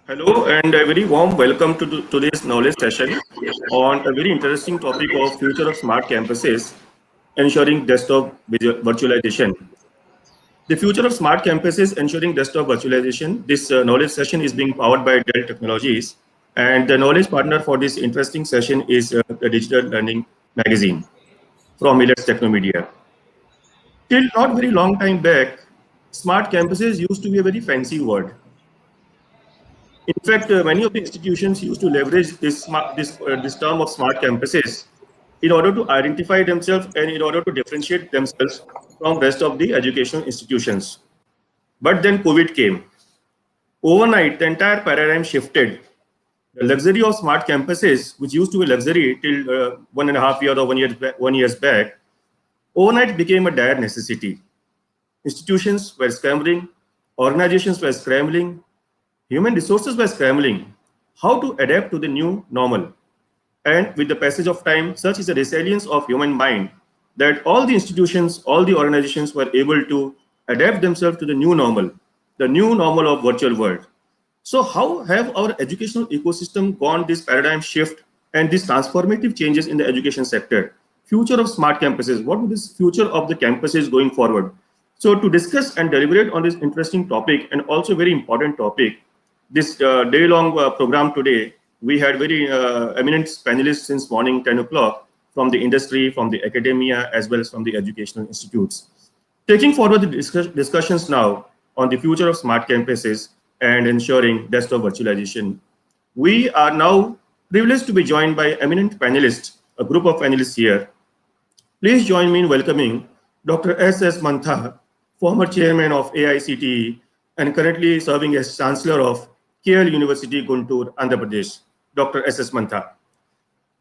Hello and a very warm welcome to today's knowledge session on a very interesting topic of future of smart campuses, ensuring desktop virtualization. The future of smart campuses, ensuring desktop virtualization. This knowledge session is being powered by Dell Technologies, and the knowledge partner for this interesting session is the Digital Learning Magazine from Elets Technomedia. Till not very long time back, smart campuses used to be a very fancy word. In fact, many of the institutions used to leverage this term of smart campuses in order to identify themselves and in order to differentiate themselves from rest of the educational institutions. But then COVID came. Overnight, the entire paradigm shifted. The luxury of smart campuses, which used to be luxury till 1.5 years or 1 years back, overnight became a dire necessity. Institutions were scrambling, organizations were scrambling, human resources were scrambling how to adapt to the new normal. And with the passage of time, such is the resilience of human mind that all the institutions, all the organizations were able to adapt themselves to the new normal of virtual world. So how have our educational ecosystem gone this paradigm shift and these transformative changes in the education sector? Future of smart campuses, what is this future of the campuses going forward? So to discuss and deliberate on this interesting topic and also very important topic, this day-long program today, we had very eminent panelists since morning 10 o'clock from the industry, from the academia, as well as from the educational institutes. Taking forward the discussions now on the future of smart campuses and ensuring desktop virtualization, we are now privileged to be joined by eminent panelists, a group of panelists here. Please join me in welcoming Dr. S.S. Mantha, former chairman of AICTE and currently serving as Chancellor of KL University, Guntur, Andhra Pradesh, Dr. S.S. Mantha.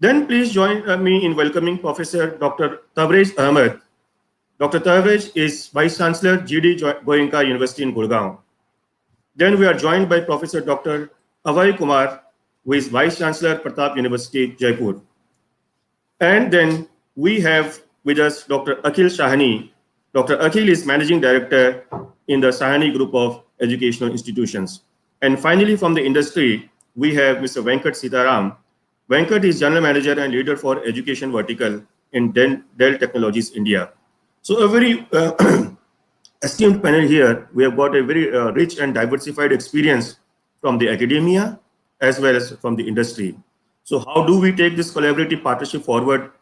Then please join me in welcoming Professor Dr. Tabrez Ahmad. Dr. Tabrez is Vice Chancellor, GD Goenka University in Gurgaon. Then we are joined by Professor Dr. Abhay Kumar, who is Vice Chancellor, Pratap University, Jaipur. And then we have with us Dr. Akhil Shahani. Dr. Akhil is Managing Director in the Shahani Group of Educational Institutions. And finally, from the industry, we have Mr. Venkat Sitaram. Venkat is General Manager and Leader for Education Vertical in Dell Technologies, India. So a very esteemed panel here. We have got a very rich and diversified experience from the academia as well as from the industry. So how do we take this collaborative partnership forward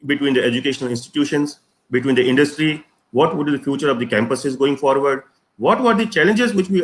between the educational institutions, between the industry? What would be the future of the campuses going forward? What were the challenges which we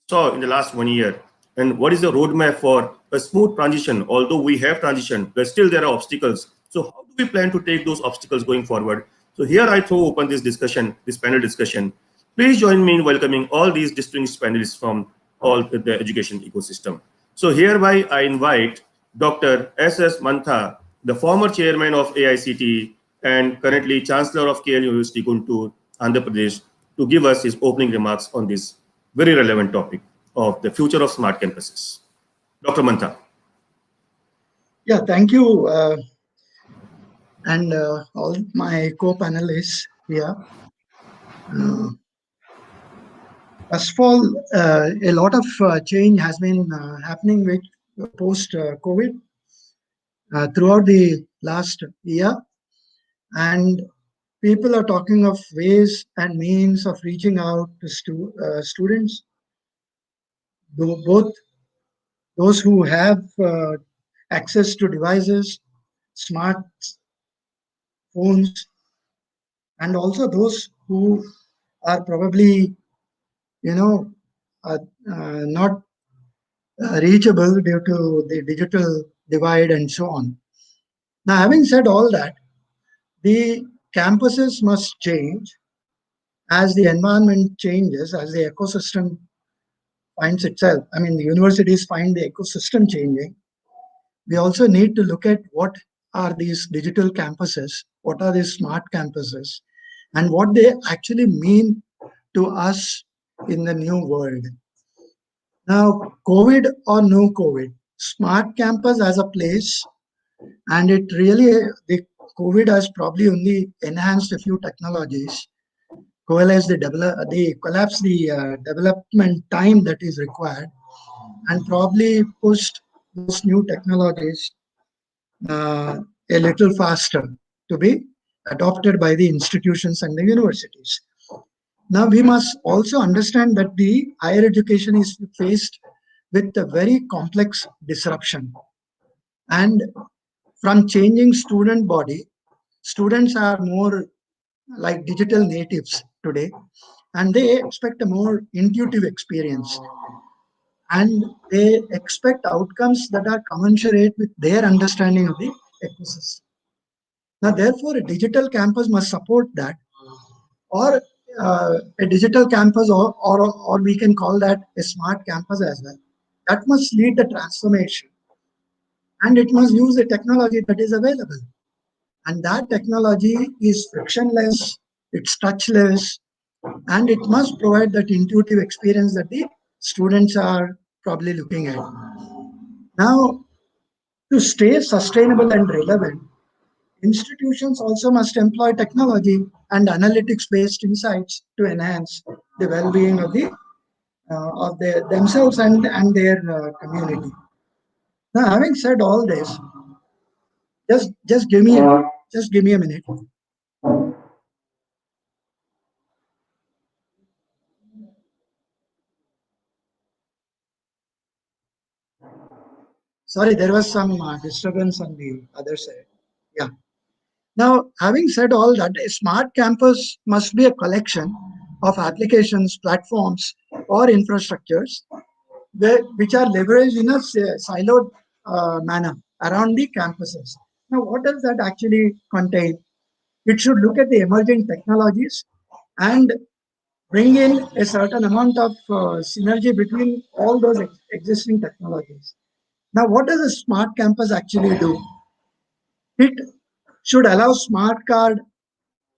saw in the last 1 year? And what is the roadmap for a smooth transition? Although we have transition, but still there are obstacles. So how do we plan to take those obstacles going forward? So here I throw open this discussion, this panel discussion. Please join me in welcoming all these distinguished panelists from all the education ecosystem. So hereby I invite Dr. S.S. Mantha, the former chairman of AICTE and currently Chancellor of KL University, Guntur, Andhra Pradesh, to give us his opening remarks on this very relevant topic of the future of smart campuses. Dr. Mantha. Yeah, thank you. And all my co-panelists here. First of all, a lot of change has been happening with post-COVID throughout the last year. And people are talking of ways and means of reaching out to students, both those who have access to devices, smart phones, and also those who are probably, not reachable due to the digital divide and so on. Now, having said all that, the campuses must change as the environment changes, as the ecosystem finds itself. I mean, the universities find the ecosystem changing. We also need to look at what are these digital campuses, what are these smart campuses, and what they actually mean to us in the new world. Now, COVID or no COVID, smart campus as a place, and it really, the COVID has probably only enhanced a few technologies, collapse the development time that is required, and probably pushed those new technologies a little faster to be adopted by the institutions and the universities. Now, we must also understand that the higher education is faced with a very complex disruption. And from changing student body, students are more like digital natives today, and they expect a more intuitive experience. And they expect outcomes that are commensurate with their understanding of the ecosystem. Now, therefore, a digital campus must support that, or a digital campus, or we can call that a smart campus as well. That must lead the transformation, and it must use the technology that is available. And that technology is frictionless, it's touchless, and it must provide that intuitive experience that the students are probably looking at. Now, to stay sustainable and relevant, institutions also must employ technology and analytics-based insights to enhance the well-being of themselves and their community. Now, having said all this, just give me a minute. Sorry, there was some disturbance on the other side. Yeah. Now, having said all that, a smart campus must be a collection of applications, platforms, or infrastructures which are leveraged in a siloed manner around the campuses. Now, what does that actually contain? It should look at the emerging technologies and bring in a certain amount of synergy between all those existing technologies. Now, what does a smart campus actually do? It should allow smart card,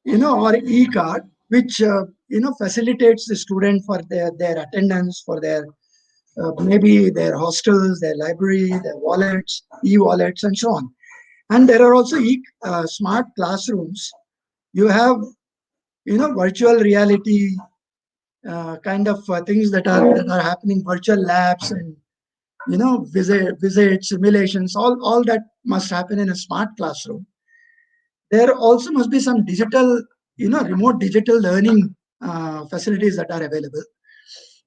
or e-card, which facilitates the student for their attendance, for their maybe their hostels, their library, their wallets, e-wallets, and so on. And there are also smart classrooms. You have virtual reality kind of things that are happening, virtual labs, and visit simulations. All that must happen in a smart classroom. There also must be some digital, remote digital learning facilities that are available.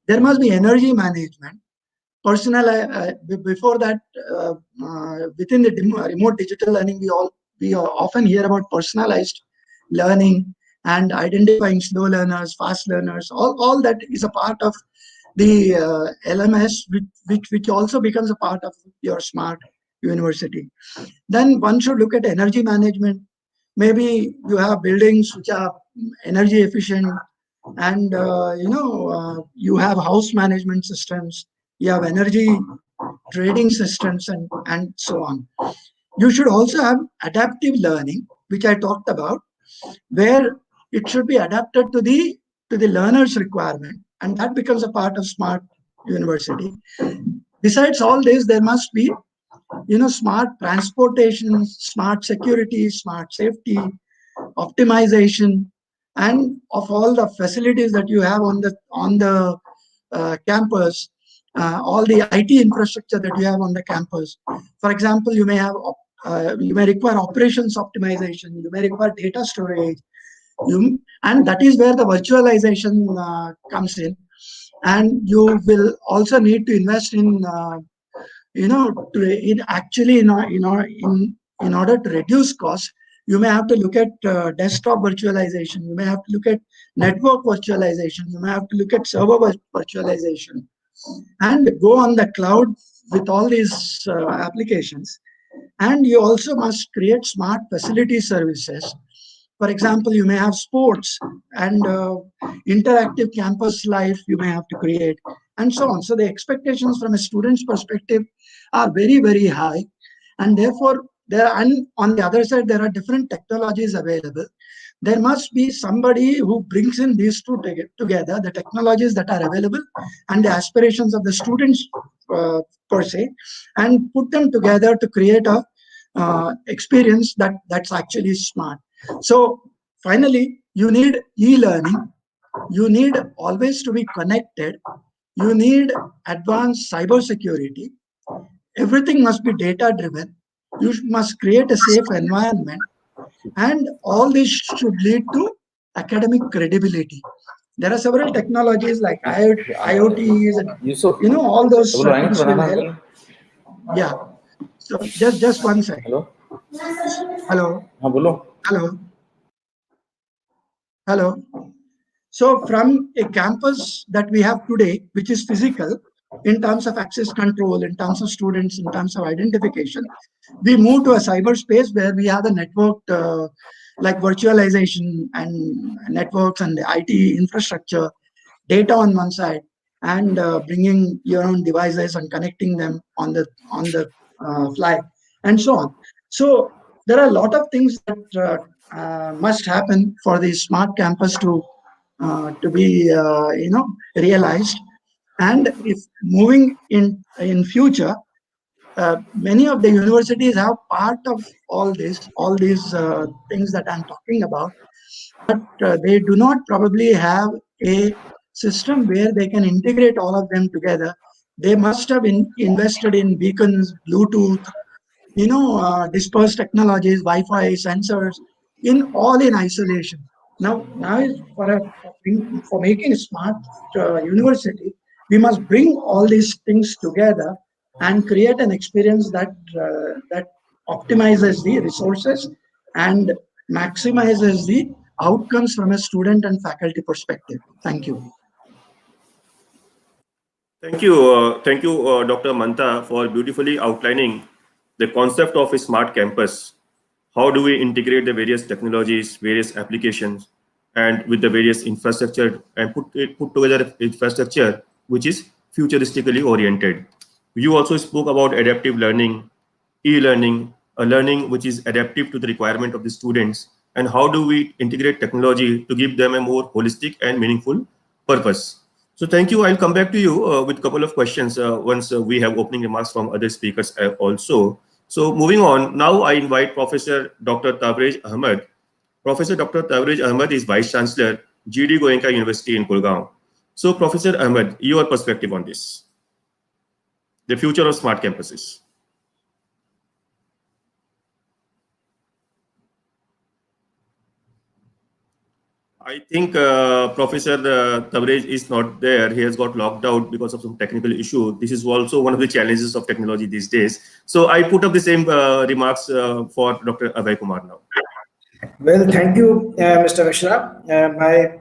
There must be energy management. Before that, within the remote digital learning, we often hear about personalized learning and identifying slow learners, fast learners. All that is a part of the LMS, which also becomes a part of your smart university. Then one should look at energy management. Maybe you have buildings which are energy efficient, and you have house management systems, you have energy trading systems, and so on. You should also have adaptive learning, which I talked about, where it should be adapted to the learner's requirement, and that becomes a part of smart university. Besides all this, there must be smart transportation, smart security, smart safety, optimization, and of all the facilities that you have on the campus, all the IT infrastructure that you have on the campus. For example, you may require operations optimization, you may require data storage, and that is where the virtualization comes in. And you will also need to invest in in order to reduce costs. You may have to look at desktop virtualization, you may have to look at network virtualization, you may have to look at server virtualization, and go on the cloud with all these applications. And you also must create smart facility services. For example, you may have sports and interactive campus life you may have to create, and so on. So the expectations from a student's perspective are very, very high. And therefore, and on the other side, there are different technologies available. There must be somebody who brings in these two together, the technologies that are available and the aspirations of the students per se, and put them together to create a experience that's actually smart. So finally, you need e-learning. You need always to be connected. you need advanced cybersecurity. Everything must be data driven. You must create a safe environment, and all this should lead to academic credibility. There are several technologies like IoTs, and all those things will help. Yeah. So just one second. Hello Hello. हाँ बोलो Hello. Hello. So from a campus that we have today, which is physical, in terms of access control, in terms of students, in terms of identification, we move to a cyberspace where we have a network like virtualization and networks and the IT infrastructure, data on one side, and bringing your own devices and connecting them on the fly, and so on. So there are a lot of things that must happen for the smart campus to be realized. And if moving in future, many of the universities have part of all these things that I'm talking about, but they do not probably have a system where they can integrate all of them together. They must have invested in beacons, Bluetooth, dispersed technologies, Wi-Fi, sensors, in isolation. Now is for making a smart university, we must bring all these things together and create an experience that optimizes the resources and maximizes the outcomes from a student and faculty perspective. Thank you. Thank you, Dr. Mantha, for beautifully outlining the concept of a smart campus. How do we integrate the various technologies, various applications, and with the various infrastructure, and put together infrastructure which is futuristically oriented. You also spoke about adaptive learning, e-learning, a learning which is adaptive to the requirement of the students, and how do we integrate technology to give them a more holistic and meaningful purpose. So thank you. I'll come back to you with a couple of questions once we have opening remarks from other speakers also. So moving on, now I invite Professor Dr. Tabrez Ahmad. Professor Dr. Tabrez Ahmad is Vice Chancellor, GD Goenka University in Gurgaon. So Professor Ahmad, your perspective on this, the future of smart campuses. I think Professor Tabrez is not there. He has got locked out because of some technical issue. This is also one of the challenges of technology these days. So I put up the same remarks for Dr. Abhay Kumar now. Well, thank you, Mr. Mishra. My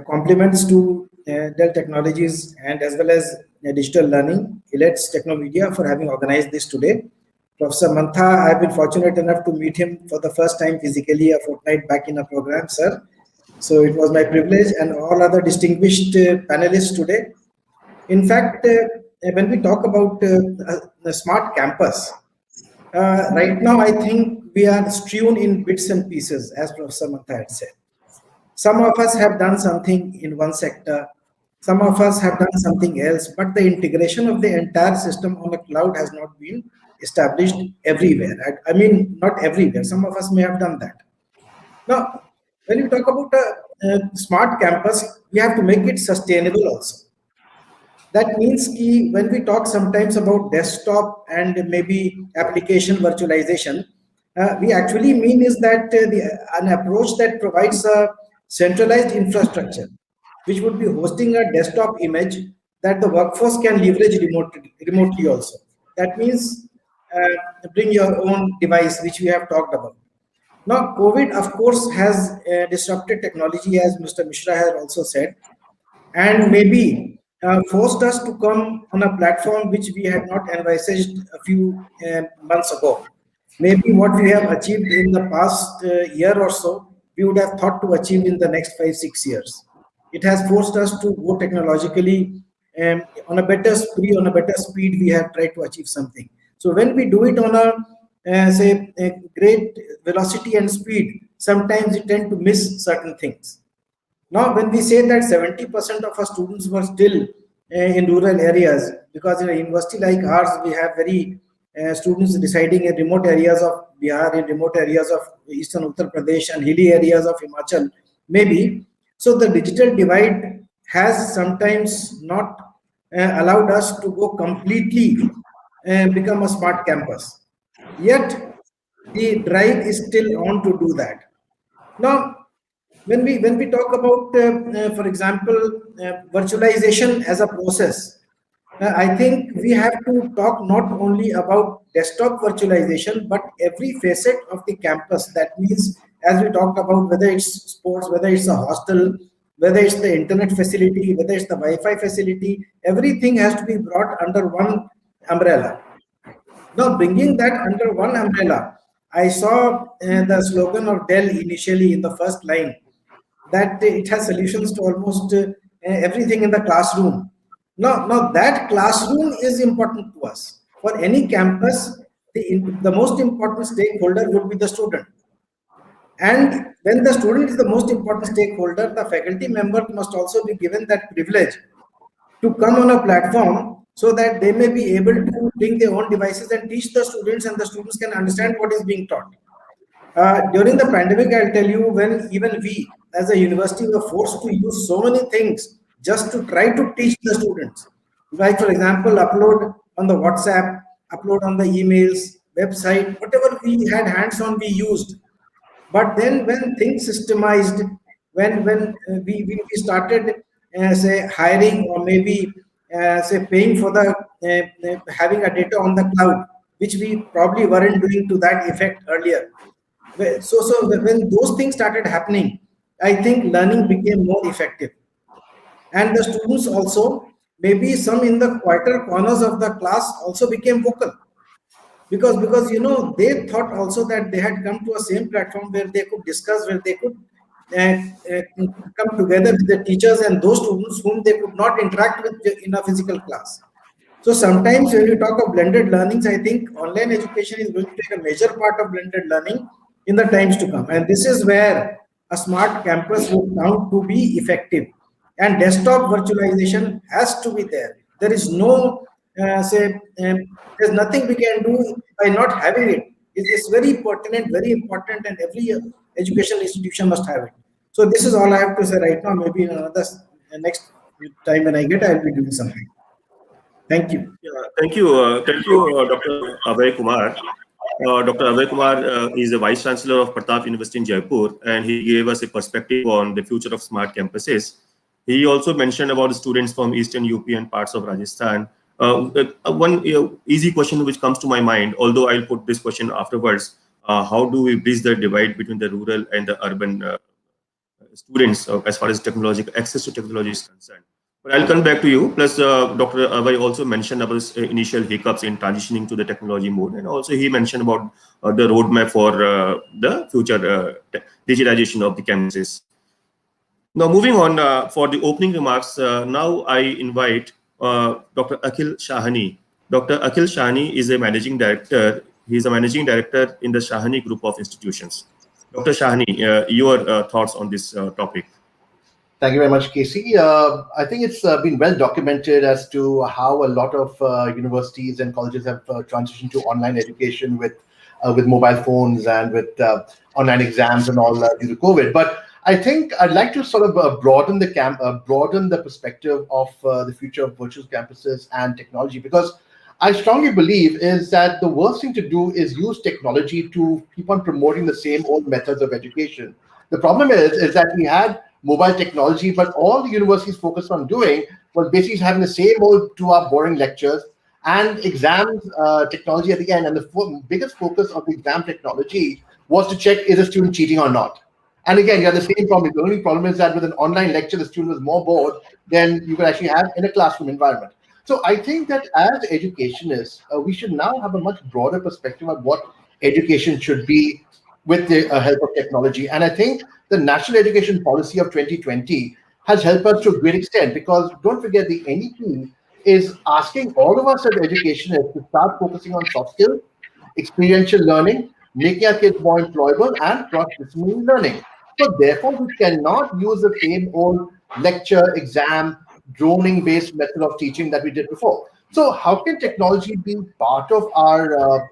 compliments to Dell Technologies and as well as Digital Learning, Elets Technomedia for having organized this today. Professor Mantha, I've been fortunate enough to meet him for the first time physically a fortnight back in a program, sir. So it was my privilege, and all other distinguished panelists today. In fact, when we talk about the smart campus, right now I think we are strewn in bits and pieces, as Professor Mantha had said. Some of us have done something in one sector, some of us have done something else, but the integration of the entire system on the cloud has not been established everywhere. I mean, not everywhere. Some of us may have done that. Now, when you talk about a smart campus, we have to make it sustainable also. That means when we talk sometimes about desktop and maybe application virtualization, we actually mean is that an approach that provides a centralized infrastructure, which would be hosting a desktop image that the workforce can leverage remotely also. That means bring your own device, which we have talked about. Now, COVID, of course, has disrupted technology, as Mr. Mishra has also said, and maybe forced us to come on a platform which we had not envisaged a few months ago. Maybe what we have achieved in the past year or so, we would have thought to achieve in the next 5-6 years. It has forced us to go technologically on a better speed. We have tried to achieve something. So when we do it on say a great velocity and speed, sometimes we tend to miss certain things. Now, when we say that 70% of our students were still in rural areas, because in a university like ours, we have very students residing in remote areas of Bihar, in remote areas of eastern Uttar Pradesh and hilly areas of Himachal, maybe. So the digital divide has sometimes not allowed us to go completely become a smart campus. Yet the drive is still on to do that. Now, when we talk about, for example, virtualization as a process, I think we have to talk not only about desktop virtualization, but every facet of the campus. That means, as we talked about, whether it's sports, whether it's a hostel, whether it's the internet facility, whether it's the Wi-Fi facility, everything has to be brought under one umbrella. Now, bringing that under one umbrella, I saw the slogan of Dell initially in the first line, that it has solutions to almost everything in the classroom. Now that classroom is important to us. For any campus, the most important stakeholder would be the student. And when the student is the most important stakeholder, the faculty member must also be given that privilege to come on a platform so that they may be able to bring their own devices and teach the students, and the students can understand what is being taught. During the pandemic, I'll tell you, when even we as a university were forced to use so many things just to try to teach the students. Like, for example, upload on the WhatsApp, upload on the emails, website, whatever we had hands on, we used. But then when things systemized, when we started say hiring, or maybe say paying for the having a data on the cloud, which we probably weren't doing to that effect earlier. So when those things started happening, I think learning became more effective. And the students also, maybe some in the quieter corners of the class, also became vocal, because they thought also that they had come to a same platform where they could discuss, where they could uh, uh, come together with the teachers and those students whom they could not interact with in a physical class. So sometimes when you talk of blended learnings, I think online education is going to take a major part of blended learning in the times to come. And this is where a smart campus would count to be effective. And desktop virtualization has to be there. There is no, there's nothing we can do by not having it. It is very pertinent, very important, and every educational institution must have it. So this is all I have to say right now. Maybe in another next time when I get, I'll be doing something. Thank you. Yeah, thank you, Dr. Abhay Kumar. Dr. Abhay Kumar is the Vice Chancellor of Pratap University in Jaipur, and he gave us a perspective on the future of smart campuses. He also mentioned about the students from Eastern UP and parts of Rajasthan. One easy question which comes to my mind, although I'll put this question afterwards, how do we bridge the divide between the rural and the urban students as far as technological access to technology is concerned? But I'll come back to you. Plus, Dr. Abhay also mentioned about his initial hiccups in transitioning to the technology mode, and also he mentioned about the roadmap for the future digitization of the campuses. Now, moving on for the opening remarks, now I invite Dr. Akhil Shahani. Dr. Akhil Shahani is a managing director. He is a managing director in the Shahani Group of Institutions. Dr. Shahani, your thoughts on this topic? Thank you very much, Casey. I think it's been well documented as to how a lot of universities and colleges have transitioned to online education with mobile phones and with online exams and all due to COVID. But I think I'd like to sort of broaden the perspective of the future of virtual campuses and technology, because I strongly believe is that the worst thing to do is use technology to keep on promoting the same old methods of education. The problem is that we had mobile technology, but all the universities focused on doing was basically having the same old 2-hour boring lectures and exams technology at the end. And the biggest focus of the exam technology was to check, is a student cheating or not. And again, you have the same problem. The only problem is that with an online lecture, the student was more bored than you could actually have in a classroom environment. So I think that as educationists, we should now have a much broader perspective on what education should be with the help of technology. And I think the National Education Policy of 2020 has helped us to a great extent, because don't forget, the NEP is asking all of us as educationists to start focusing on soft skills, experiential learning, making our kids more employable, and cross-disciplinary learning. So therefore, we cannot use the same old lecture, exam, droning-based method of teaching that we did before. So how can technology be part of our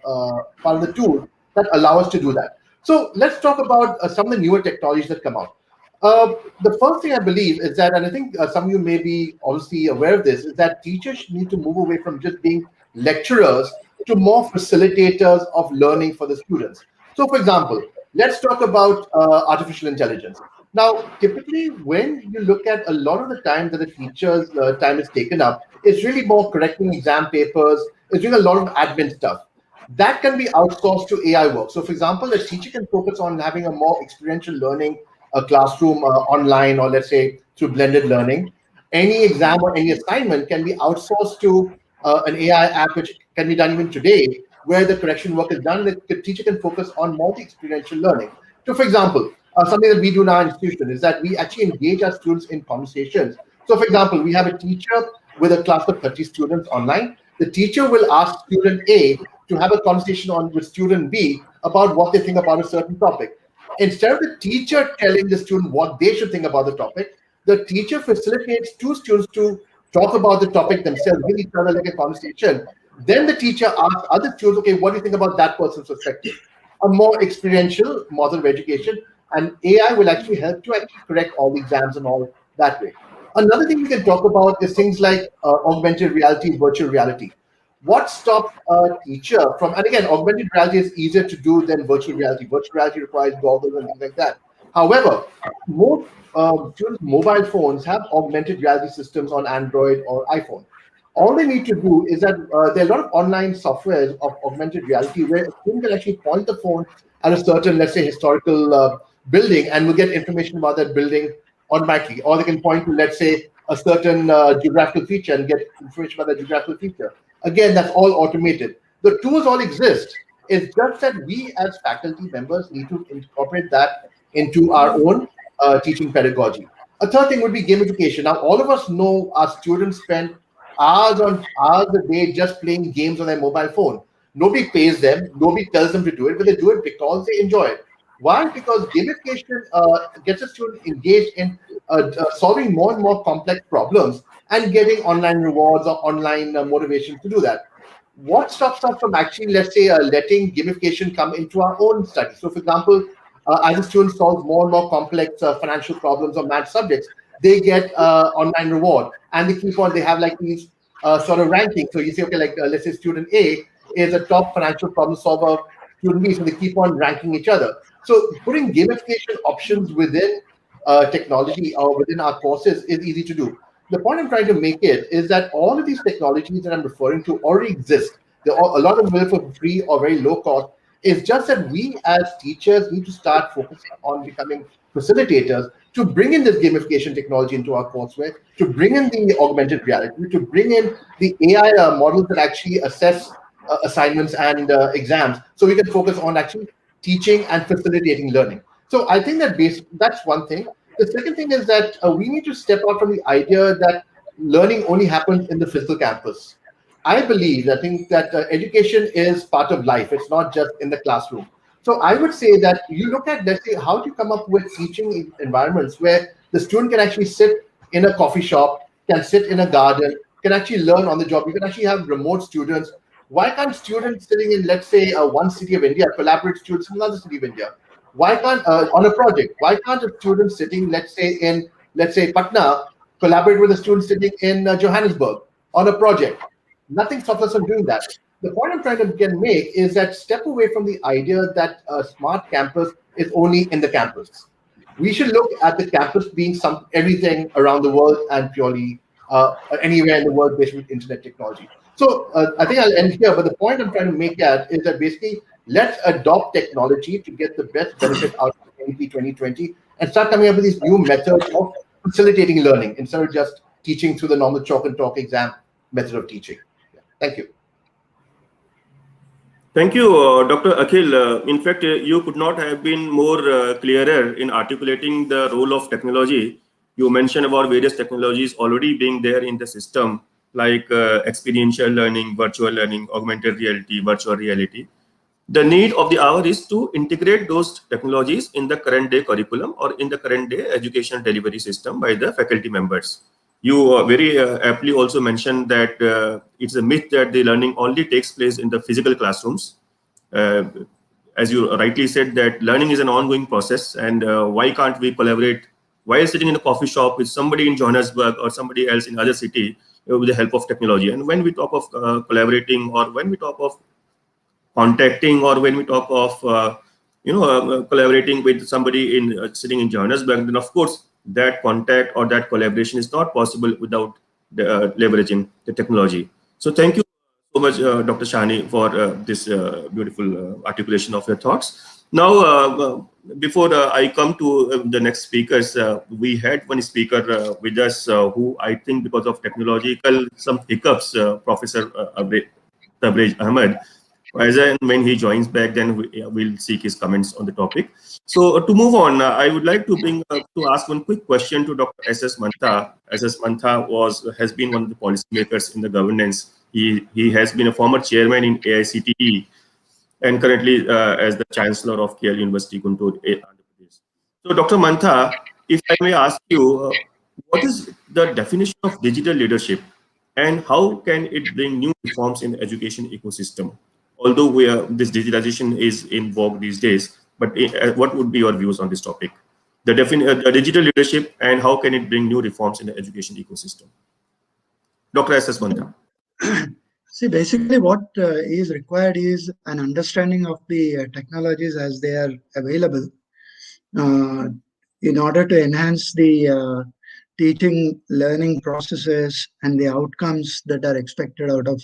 part of the tool that allow us to do that? So let's talk about some of the newer technologies that come out. The first thing I believe is that, and I think some of you may be obviously aware of this, is that teachers need to move away from just being lecturers to more facilitators of learning for the students. So, for example, let's talk about artificial intelligence. Now, typically, when you look at a lot of the time that a teacher's time is taken up, it's really more correcting exam papers, it's doing a lot of admin stuff. That can be outsourced to AI work. So, for example, a teacher can focus on having a more experiential learning, a classroom online, or let's say through blended learning. Any exam or any assignment can be outsourced to an AI app, which can be done even today, where the correction work is done. The teacher can focus on more the experiential learning. So, for example, something that we do in our institution is that we actually engage our students in conversations. So, for example, we have a teacher with a class of 30 students online. The teacher will ask student A to have a conversation with student B about what they think about a certain topic. Instead of the teacher telling the student what they should think about the topic, the teacher facilitates two students to talk about the topic themselves with each other like a conversation. Then the teacher asks other students, okay, what do you think about that person's perspective? A more experiential model of education, and AI will actually help to actually correct all the exams and all that way. Another thing we can talk about is things like augmented reality, virtual reality. What stops a teacher from, and again, augmented reality is easier to do than virtual reality. Virtual reality requires goggles and things like that. However, most students' mobile phones have augmented reality systems on Android or iPhone. All they need to do is that there are a lot of online softwares of augmented reality where a student can actually point the phone at a certain, let's say, historical building and will get information about that building automatically. Or they can point to, let's say, a certain geographical feature and get information about that geographical feature. Again, that's all automated. The tools all exist. It's just that we as faculty members need to incorporate that into our own teaching pedagogy. A third thing would be gamification. Now, all of us know our students spend hours on hours a day just playing games on their mobile phone. Nobody pays them, nobody tells them to do it, but they do it because they enjoy it. Why? Because gamification gets a student engaged in solving more and more complex problems and getting online rewards or online motivation to do that. What stops us from actually, let's say, letting gamification come into our own study? So, for example, as a student solves more and more complex financial problems or math subjects, they get online reward, and they keep on. They have like these sort of rankings. So you say, okay, like let's say student A is a top financial problem solver. Student B, so they keep on ranking each other. So putting gamification options within technology or within our courses is easy to do. The point I'm trying to make it is that all of these technologies that I'm referring to already exist. A lot of them are for free or very low cost. It's just that we as teachers need to start focusing on becoming facilitators to bring in this gamification technology into our courseware, to bring in the augmented reality, to bring in the AI models that actually assess assignments and exams, so we can focus on actually teaching and facilitating learning. So I think that that's one thing. The second thing is that we need to step out from the idea that learning only happens in the physical campus. I believe, I think that education is part of life. It's not just in the classroom. So I would say that you look at, let's say, how do you come up with teaching environments where the student can actually sit in a coffee shop, can sit in a garden, can actually learn on the job. You can actually have remote students. Why can't students sitting in, let's say, one city of India collaborate students in another city of India? Why can't, on a project, why can't a student sitting, let's say, in, let's say, Patna, collaborate with a student sitting in Johannesburg on a project? Nothing stops us from doing that. The point I'm trying to again make is that step away from the idea that a smart campus is only in the campus. We should look at the campus being everything around the world and purely anywhere in the world based with internet technology. So I think I'll end here, but the point I'm trying to make is that basically let's adopt technology to get the best benefit out of NEP 2020 and start coming up with these new methods of facilitating learning instead of just teaching through the normal chalk and talk exam method of teaching. Yeah. Thank you. Thank you, Dr. Akhil. In fact, you could not have been more clearer in articulating the role of technology. You mentioned about various technologies already being there in the system, like experiential learning, virtual learning, augmented reality, virtual reality. The need of the hour is to integrate those technologies in the current day curriculum or in the current day education delivery system by the faculty members. You very aptly also mentioned that it's a myth that the learning only takes place in the physical classrooms. As you rightly said, that learning is an ongoing process, and why can't we collaborate while sitting in a coffee shop with somebody in Johannesburg or somebody else in other city with the help of technology. And when we talk of collaborating, or when we talk of contacting, or when we talk of collaborating with somebody in sitting in Johannesburg, then of course that contact or that collaboration is not possible without leveraging the technology. So thank you so much, Dr. Shahani, for this beautiful articulation of your thoughts. Now, before I come to the next speakers, we had one speaker with us who I think because of technological some hiccups, Professor Tabrez Ahmad. As and when he joins back, then we'll seek his comments on the topic. So to move on, I would like to to ask one quick question to Dr. S.S. Mantha. S.S. Mantha has been one of the policymakers in the governance. He has been a former chairman in AICTE and currently as the Chancellor of KL University, Guntur, Andhra Pradesh. So Dr. Mantha, if I may ask you, what is the definition of digital leadership and how can it bring new reforms in the education ecosystem? Although this digitalization is in vogue these days, but what would be your views on this topic? The digital leadership and how can it bring new reforms in the education ecosystem? Dr. S.S. Mantha. See, basically what is required is an understanding of the technologies as they are available in order to enhance the teaching learning processes and the outcomes that are expected out of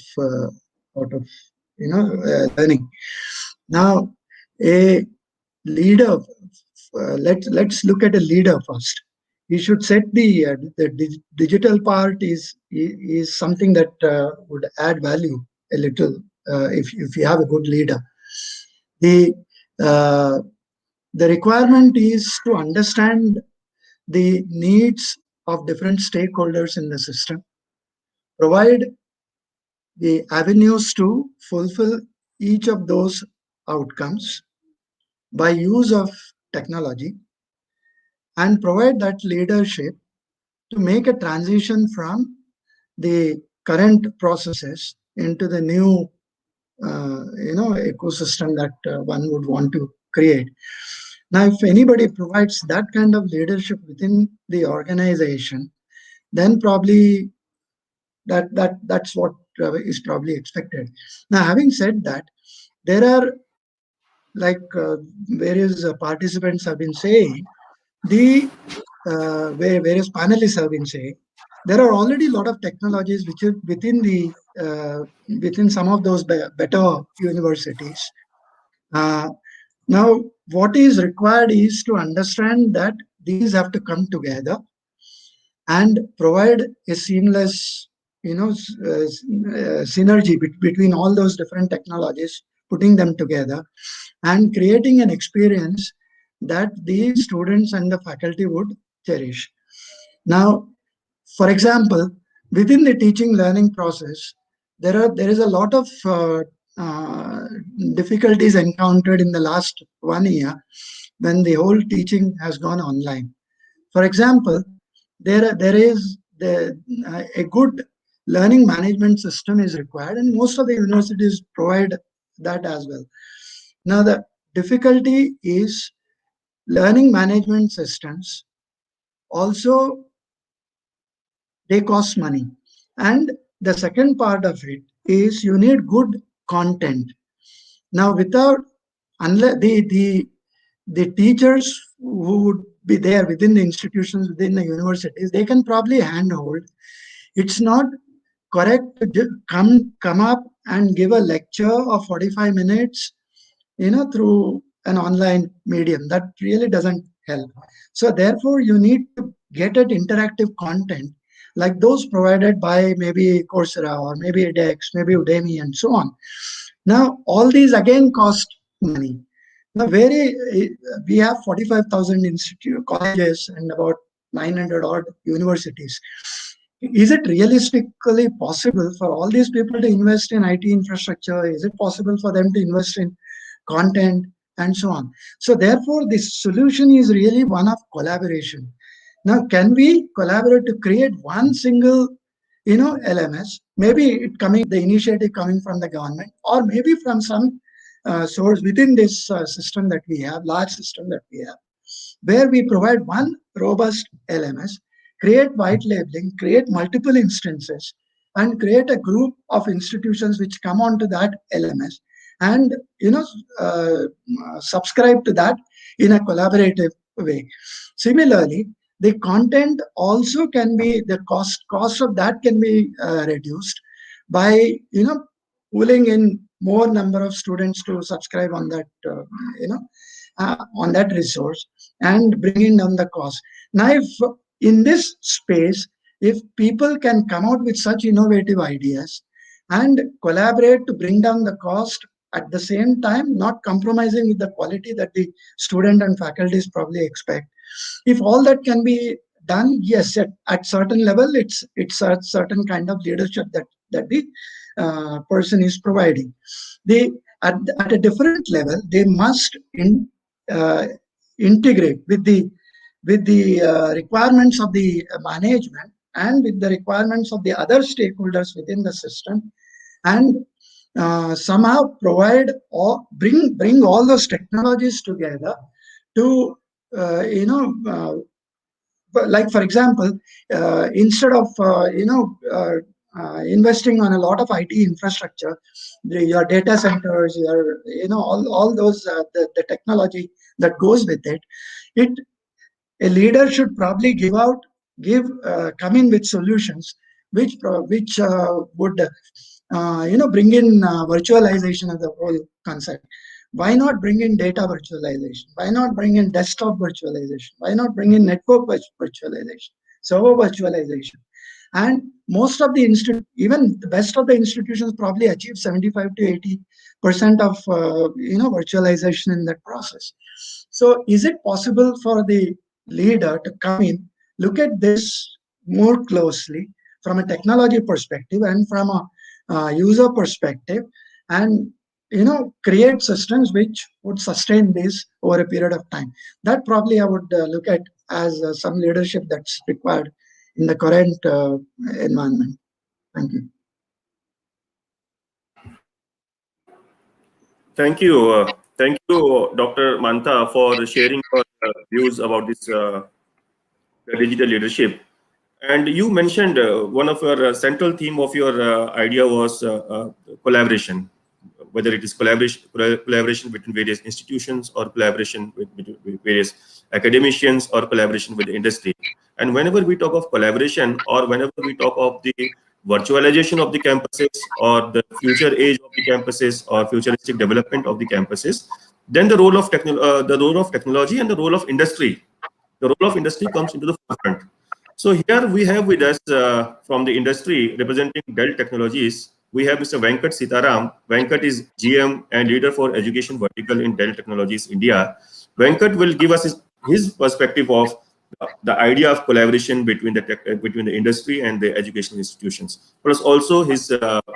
learning. Now, a leader, let's look at a leader first. He should set the digital part is something that would add value a little if you have a good leader. The requirement is to understand the needs of different stakeholders in the system, provide the avenues to fulfill each of those outcomes by use of technology, and provide that leadership to make a transition from the current processes into the new ecosystem that one would want to create. Now, if anybody provides that kind of leadership within the organization, then probably that's what is probably expected. Now, having said that, there are, like various participants have been saying, various panelists have been saying, there are already a lot of technologies which are within some of those better universities. Now, what is required is to understand that these have to come together and provide a seamless, synergy between all those different technologies, putting them together and creating an experience that the students and the faculty would cherish. Now, for example, within the teaching learning process, there is a lot of difficulties encountered in the last 1 year when the whole teaching has gone online. For example, there is a good learning management system is required, and most of the universities provide that as well. Now, the difficulty is learning management systems also, they cost money. And the second part of it is you need good content. Now, unless the teachers who would be there within the institutions, within the universities, they can probably handhold. It's not correct to come up and give a lecture of 45 minutes, through an online medium. That really doesn't help. So therefore, you need to get at interactive content like those provided by maybe Coursera or maybe edX, maybe Udemy, and so on. Now, all these again cost money. Now, we have 45,000 colleges and about 900 odd universities. Is it realistically possible for all these people to invest in IT infrastructure? Is it possible for them to invest in content and so on? So therefore, this solution is really one of collaboration. Now, can we collaborate to create one single, LMS? Maybe the initiative coming from the government, or maybe from some source within this system that we have, large system that we have. where we provide one robust LMS, create white labeling, create multiple instances, and create a group of institutions which come onto that LMS and subscribe to that in a collaborative way. Similarly, the content also can be, the cost of that can be reduced by pulling in more number of students to subscribe on that on that resource and bringing down the cost. Now, if in this space, if people can come out with such innovative ideas and collaborate to bring down the cost at the same time, not compromising with the quality that the student and faculties probably expect. If all that can be done, yes, at certain level, it's a certain kind of leadership that the person is providing. They at a different level, they must integrate with the requirements of the management and with the requirements of the other stakeholders within the system, and somehow provide or bring all those technologies together to like, for example, instead of investing on a lot of IT infrastructure, your data centers, your all those the technology that goes with it, a leader should probably come in with solutions which would bring in virtualization of the whole concept. Why not bring in data virtualization? Why not bring in desktop virtualization? Why not bring in network virtualization, server virtualization? And most of the even the best of the institutions probably achieve 75 to 80% of virtualization in that process. So is it possible for the leader to come in, look at this more closely from a technology perspective and from a user perspective, and create systems which would sustain this over a period of time? That probably I would look at as some leadership that's required in the current environment. Thank you. Thank you, Dr. Mantha, for sharing your views about this digital leadership. And you mentioned one of your central theme of your idea was collaboration, whether it is collaboration between various institutions or collaboration with various academicians or collaboration with the industry. And whenever we talk of collaboration, or whenever we talk of the virtualization of the campuses or the future age of the campuses or futuristic development of the campuses, then the role of technology and the role of industry, comes into the forefront. So here we have with us from the industry representing Dell Technologies, we have Mr. Venkat Sitaram. Venkat is GM and leader for education vertical in Dell Technologies India. Venkat will give us his perspective of the idea of collaboration between the industry and the education institutions, plus also his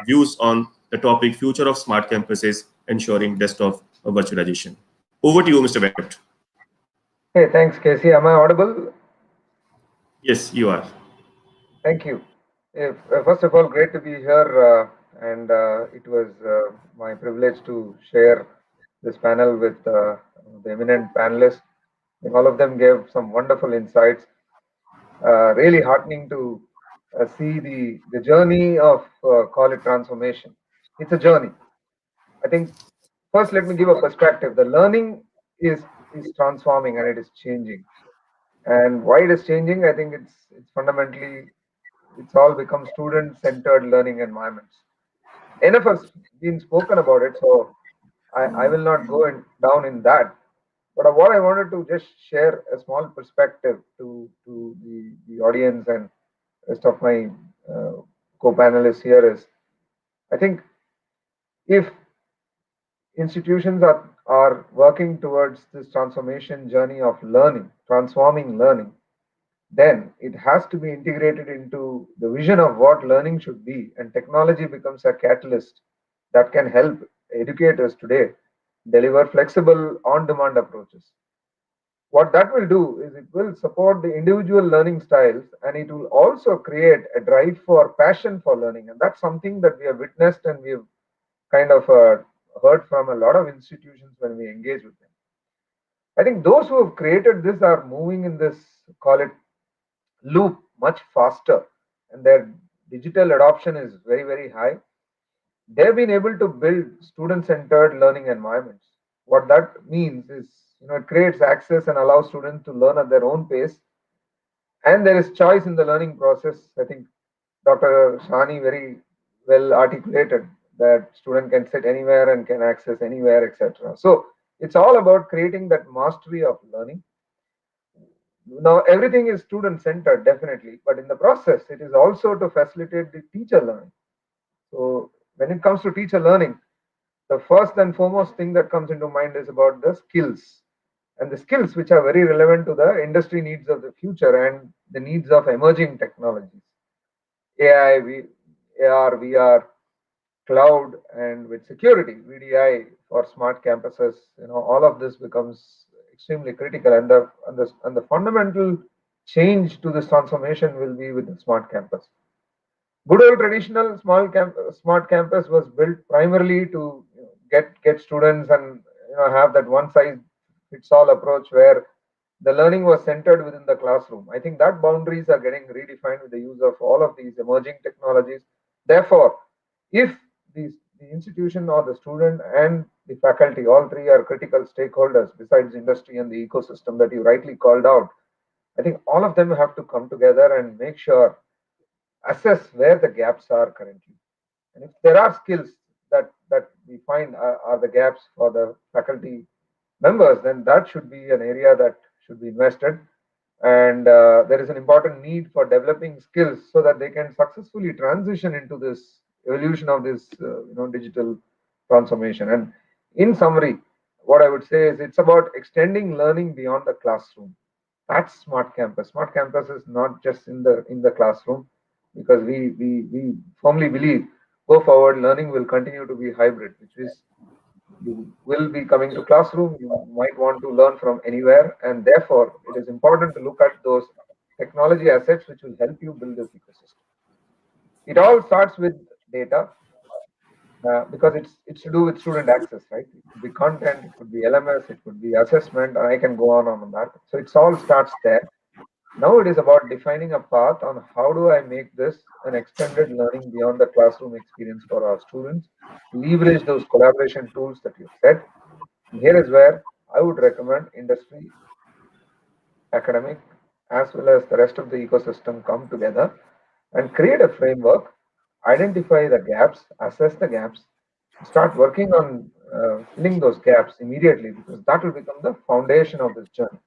views on the topic future of smart campuses, ensuring desktop virtualization. Over to you, Mr. Venkat. Hey, thanks, Casey. Am I audible? Yes, you are. Thank you. First of all, great to be here, and it was my privilege to share this panel with the eminent panelists. I think all of them gave some wonderful insights. Really heartening to see the journey of call it transformation. It's a journey. I think first let me give a perspective. The learning is transforming and it is changing. And why it is changing, I think it's fundamentally, it's all become student-centered learning environments. Enough has been spoken about it, so I will not go down in that. But what I wanted to just share a small perspective to the audience and rest of my co-panelists here is, I think if institutions are working towards this transformation journey of learning, transforming learning, then it has to be integrated into the vision of what learning should be, and technology becomes a catalyst that can help educators today deliver flexible on-demand approaches. What that will do is it will support the individual learning styles, and it will also create a drive for passion for learning. And that's something that we have witnessed and we have kind of heard from a lot of institutions when we engage with them. I think those who have created this are moving in this, call it, loop much faster, and their digital adoption is very, very high. They've been able to build student-centered learning environments. What that means is, it creates access and allows students to learn at their own pace, and there is choice in the learning process. I think Dr. Shahani very well articulated that student can sit anywhere and can access anywhere, etc. So it's all about creating that mastery of learning. Now everything is student centered, definitely, but in the process it is also to facilitate the teacher learning. So when it comes to teacher learning, the first and foremost thing that comes into mind is about the skills, and the skills which are very relevant to the industry needs of the future and the needs of emerging technologies. AI, AR, VR, cloud, and with security, VDI for smart campuses, all of this becomes extremely critical, and the fundamental change to this transformation will be with the smart campus. Good old traditional smart campus was built primarily to get students and have that one size fits all approach where the learning was centered within the classroom. I think that boundaries are getting redefined with the use of all of these emerging technologies. Therefore, if the institution or the student and the faculty, all three are critical stakeholders besides industry and the ecosystem that you rightly called out, I think all of them have to come together and make sure, assess where the gaps are currently. And if there are skills that we find are the gaps for the faculty members, then that should be an area that should be invested. And there is an important need for developing skills so that they can successfully transition into this evolution of this digital transformation. And in summary, what I would say is it's about extending learning beyond the classroom. That's smart campus. Smart campus is not just in the classroom, because we firmly believe go forward learning will continue to be hybrid, which is you will be coming to classroom, you might want to learn from anywhere, and therefore it is important to look at those technology assets which will help you build this ecosystem. It all starts with data, because it's to do with student access, right? It could be content, it could be LMS, it could be assessment, and I can go on that. So it all starts there. Now it is about defining a path on how do I make this an extended learning beyond the classroom experience for our students, leverage those collaboration tools that you've said. And here is where I would recommend industry, academic, as well as the rest of the ecosystem come together and create a framework, identify the gaps, assess the gaps, start working on filling those gaps immediately, because that will become the foundation of this journey.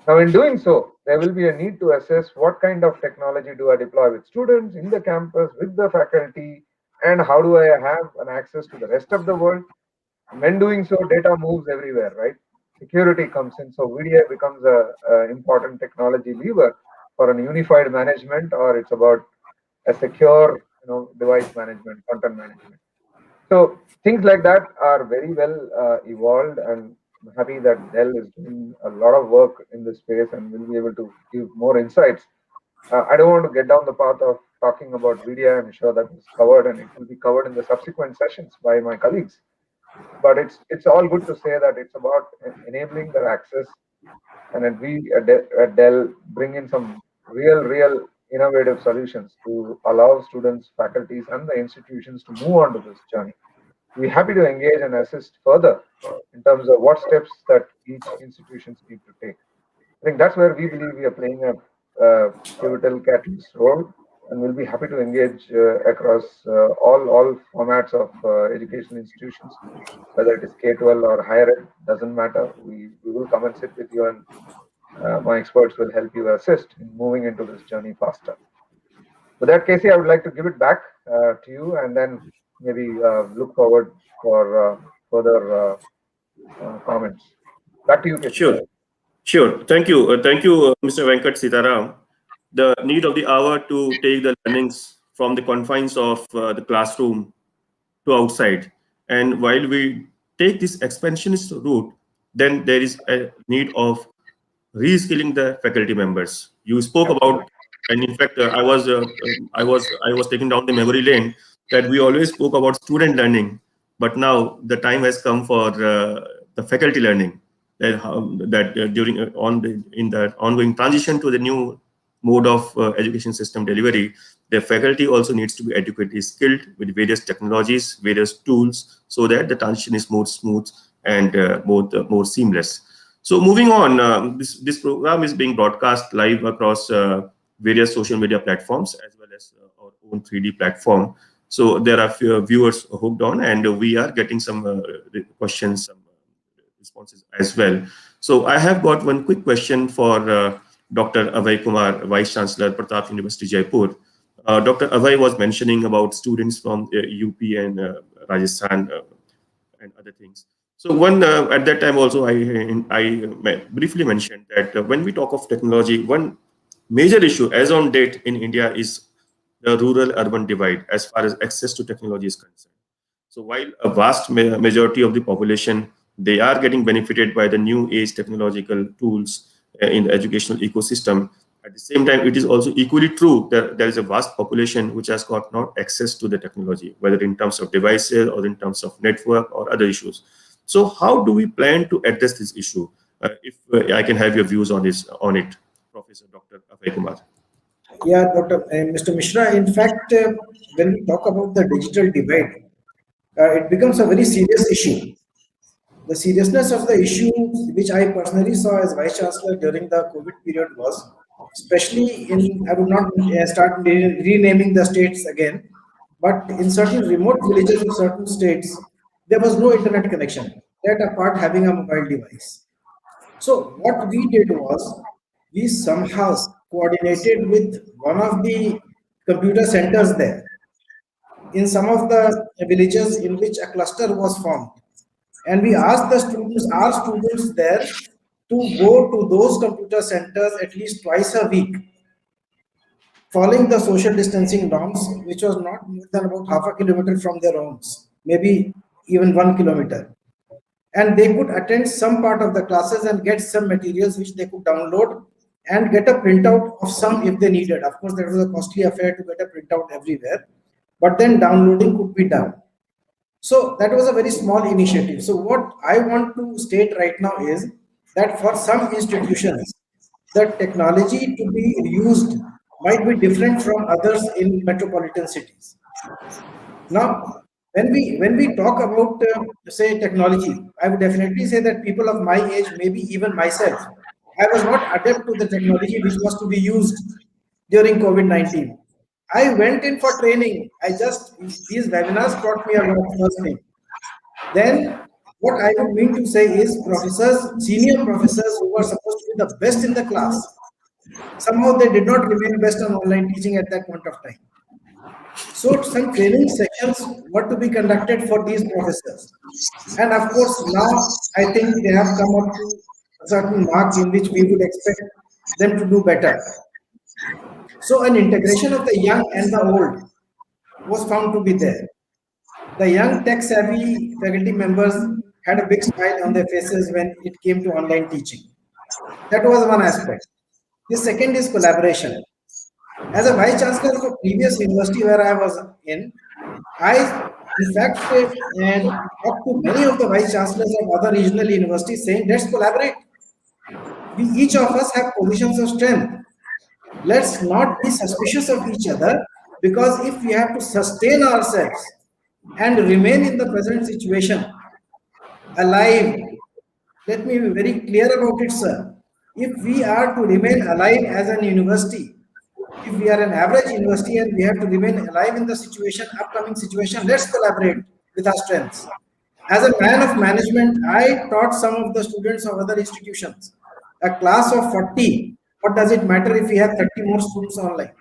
Now, in doing so, there will be a need to assess what kind of technology do I deploy with students in the campus, with the faculty, and how do I have an access to the rest of the world. When doing so, data moves everywhere, right? Security comes in, so VDI becomes a important technology lever for an unified management, or it's about a secure, device management, content management. So things like that are very well evolved, and I'm happy that Dell is doing a lot of work in this space and will be able to give more insights. I don't want to get down the path of talking about VDI. I'm sure that is covered, and it will be covered in the subsequent sessions by my colleagues. But it's all good to say that it's about enabling their access, and that we at Dell bring in some real innovative solutions to allow students, faculties, and the institutions to move on to this journey. We're happy to engage and assist further in terms of what steps that each institutions need to take. I think that's where we believe we are playing a pivotal catalyst role, and we'll be happy to engage across all formats of educational institutions, whether it is K-12 or higher ed, doesn't matter. We will come and sit with you, and my experts will help you assist in moving into this journey faster. With that, Casey, I would like to give it back to you, and then maybe look forward for further comments. Back to you, Casey. Sure. Sure. Thank you, Mr. Venkat Sitaram. The need of the hour to take the learnings from the confines of the classroom to outside. And while we take this expansionist route, then there is a need of reskilling the faculty members. You spoke about, and in fact, I was taking down the memory lane that we always spoke about student learning, but now the time has come for the faculty learning, during in the ongoing transition to the new mode of education system delivery, the faculty also needs to be adequately skilled with various technologies, various tools, so that the transition is more smooth and more seamless. So moving on, this program is being broadcast live across various social media platforms as well as our own 3D platform. So there are few viewers hooked on, and we are getting some questions, some responses as well. So I have got one quick question for Dr. Abhay Kumar, Vice Chancellor, Pratap University, Jaipur. Dr. Abhay was mentioning about students from UP and Rajasthan and other things. So one at that time also I briefly mentioned that when we talk of technology, one major issue as on date in India is the rural-urban divide as far as access to technology is concerned. So while a vast majority of the population, they are getting benefited by the new age technological tools in the educational ecosystem, at the same time, it is also equally true that there is a vast population which has got no access to the technology, whether in terms of devices or in terms of network or other issues. So how do we plan to address this issue? If I can have your views on it, Professor Dr. Abhay Kumar. Yeah, Mr. Mishra, in fact, when we talk about the digital divide, it becomes a very serious issue. The seriousness of the issue, which I personally saw as Vice Chancellor during the COVID period, was especially in, I would not start renaming the states again, but in certain remote villages of certain states, there was no internet connection, that apart having a mobile device. So what we did was, we somehow coordinated with one of the computer centers there in some of the villages in which a cluster was formed. And we asked the students, our students there, to go to those computer centers at least twice a week, following the social distancing norms, which was not more than about half a kilometer from their homes, maybe even 1 kilometer. And they could attend some part of the classes and get some materials which they could download and get a printout of some if they needed. Of course, that was a costly affair to get a printout everywhere, but then downloading could be done. So that was a very small initiative. So what I want to state right now is that for some institutions, the technology to be used might be different from others in metropolitan cities. Now, when we talk about say technology, I would definitely say that people of my age, maybe even myself, I was not adept to the technology which was to be used during COVID-19. I went in for training. These webinars taught me a lot, first thing. Then what I would mean to say is professors, senior professors who were supposed to be the best in the class, somehow they did not remain best on online teaching at that point of time. So some training sessions were to be conducted for these professors. And of course, now I think they have come up to a certain mark in which we would expect them to do better. So an integration of the young and the old was found to be there. The young tech-savvy faculty members had a big smile on their faces when it came to online teaching. That was one aspect. The second is collaboration. As a Vice Chancellor of a previous university where I was in, I in fact talked to many of the Vice Chancellors of other regional universities saying, let's collaborate. We each of us have positions of strength. Let's not be suspicious of each other, because if we have to sustain ourselves and remain in the present situation alive, let me be very clear about it, sir. If we are to remain alive as an university, if we are an average university and we have to remain alive in the situation, upcoming situation, let's collaborate with our strengths. As a man of management, I taught some of the students of other institutions. A class of 40, what does it matter if we have 30 more students online?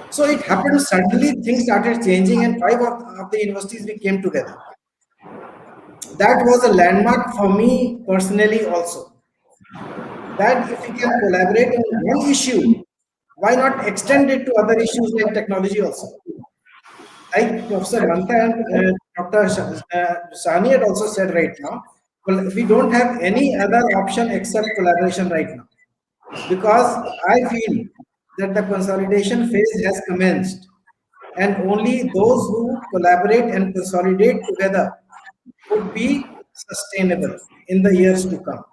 So it happened suddenly, things started changing, and 5 of the universities we came together. That was a landmark for me personally also. That if we can collaborate on one issue, why not extend it to other issues like technology also? Like Professor Mantha and Dr. Shahani had also said right now, well, we don't have any other option except collaboration right now. Because I feel that the consolidation phase has commenced, and only those who collaborate and consolidate together would be sustainable in the years to come.